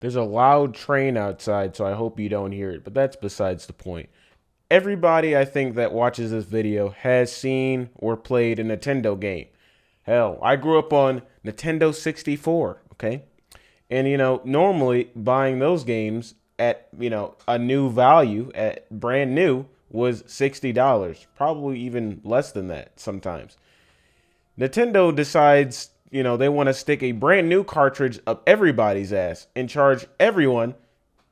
There's a loud train outside, so I hope you don't hear it, but that's besides the point. Everybody I think that watches this video has seen or played a Nintendo game. Hell, I grew up on Nintendo 64, okay? And normally buying those games at, a new value at brand new was $60, probably even less than that sometimes. Nintendo decides, they want to stick a brand new cartridge up everybody's ass and charge everyone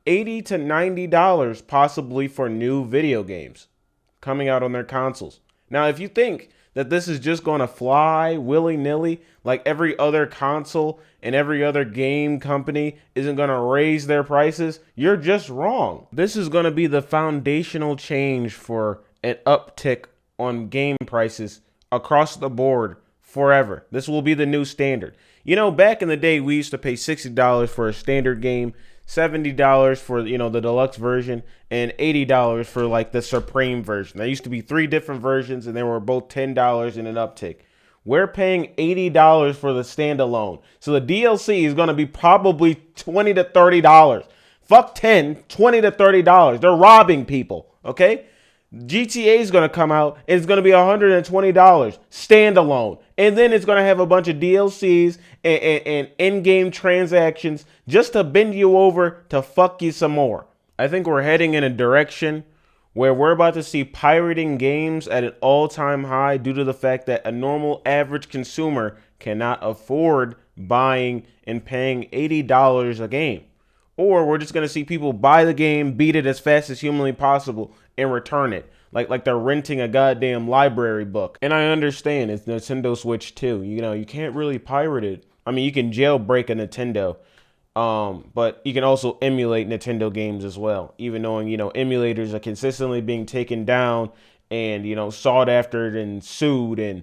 $80 to $90 possibly for new video games coming out on their consoles. Now, if you think that this is just going to fly willy-nilly like every other console and every other game company isn't going to raise their prices, you're just wrong. This is going to be the foundational change for an uptick on game prices across the board forever. This will be the new standard. Back in the day, we used to pay $60 for a standard game, $70 for the deluxe version, and $80 for like the supreme version. There used to be three different versions, and they were both $10 in an uptick. We're paying $80 for the standalone, so the DLC is going to be probably $20 to $30. Fuck 10, $20 to $30. They're robbing people. Okay. GTA is going to come out and it's going to be $120 standalone. And then it's going to have a bunch of DLCs and in-game transactions just to bend you over to fuck you some more. I think we're heading in a direction where we're about to see pirating games at an all-time high due to the fact that a normal average consumer cannot afford buying and paying $80 a game. Or we're just going to see people buy the game, beat it as fast as humanly possible, and return it. Like they're renting a goddamn library book. And I understand it's Nintendo Switch too. You can't really pirate it. I mean, you can jailbreak a Nintendo. But you can also emulate Nintendo games as well. Even knowing, emulators are consistently being taken down and, sought after and sued and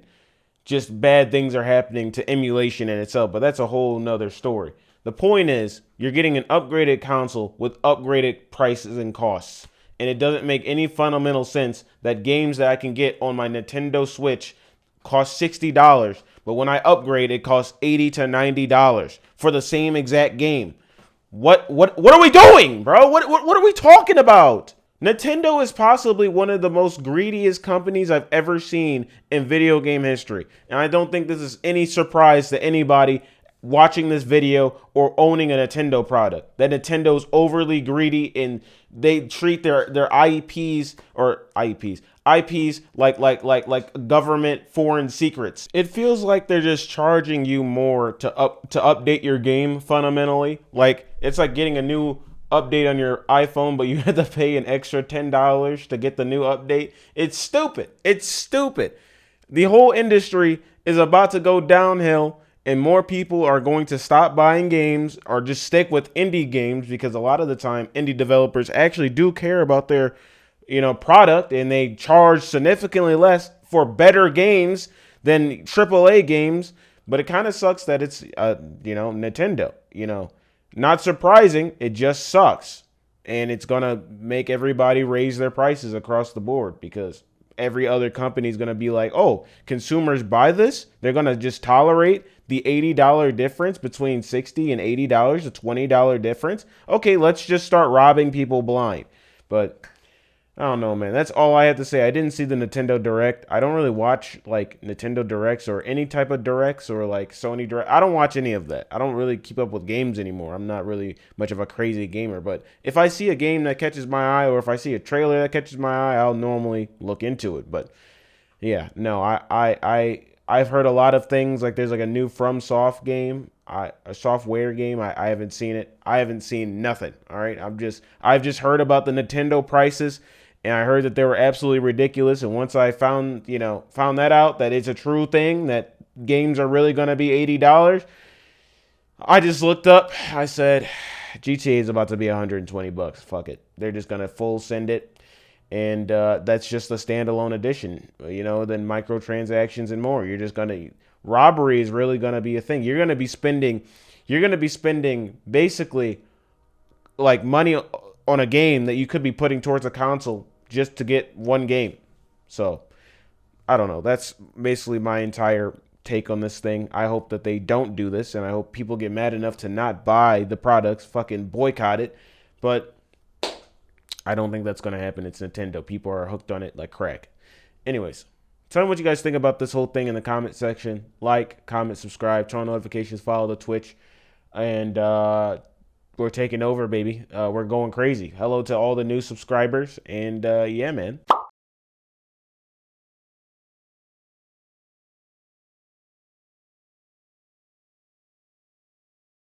just bad things are happening to emulation in itself. But that's a whole nother story. The point is, you're getting an upgraded console with upgraded prices and costs. And it doesn't make any fundamental sense that games that I can get on my Nintendo Switch cost $60, but when I upgrade, it costs $80 to $90 for the same exact game. What are we doing, bro? What are we talking about? Nintendo is possibly one of the most greediest companies I've ever seen in video game history. And I don't think this is any surprise to anybody watching this video or owning a Nintendo product. That Nintendo's overly greedy and they treat their IPs like government foreign secrets. It feels like they're just charging you more to update your game fundamentally. Like it's like getting a new update on your iPhone, but you have to pay an extra $10 to get the new update. It's stupid. It's stupid. The whole industry is about to go downhill. And more people are going to stop buying games or just stick with indie games because a lot of the time indie developers actually do care about their, product and they charge significantly less for better games than AAA games. But it kind of sucks that it's, Nintendo, not surprising. It just sucks. And it's going to make everybody raise their prices across the board because every other company is going to be like, oh, consumers buy this. They're going to just tolerate the $80 difference between $60 and $80, a $20 difference. Okay, let's just start robbing people blind. But I don't know, man. That's all I have to say. I didn't see the Nintendo Direct. I don't really watch like Nintendo Directs or any type of Directs or like Sony Direct. I don't watch any of that. I don't really keep up with games anymore. I'm not really much of a crazy gamer. But if I see a game that catches my eye or if I see a trailer that catches my eye, I'll normally look into it. But yeah, no, I've heard a lot of things like there's like a new FromSoft game, a software game. I haven't seen it. I haven't seen nothing. All right. I've just heard about the Nintendo prices and I heard that they were absolutely ridiculous. And once I found that out, that it's a true thing, that games are really going to be $80, I just looked up. I said, GTA is about to be $120. Fuck it. They're just going to full send it. And that's just a standalone edition, then microtransactions and more. You're just going to, robbery is really going to be a thing. You're going to be spending basically like money on a game that you could be putting towards a console just to get one game. So I don't know. That's basically my entire take on this thing. I hope that they don't do this, and I hope people get mad enough to not buy the products, fucking boycott it. But I don't think that's going to happen. It's Nintendo. People are hooked on it like crack. Anyways, tell me what you guys think about this whole thing in the comment section. Like, comment, subscribe, turn on notifications, follow the Twitch. And we're taking over, baby. We're going crazy. Hello to all the new subscribers. And yeah, man.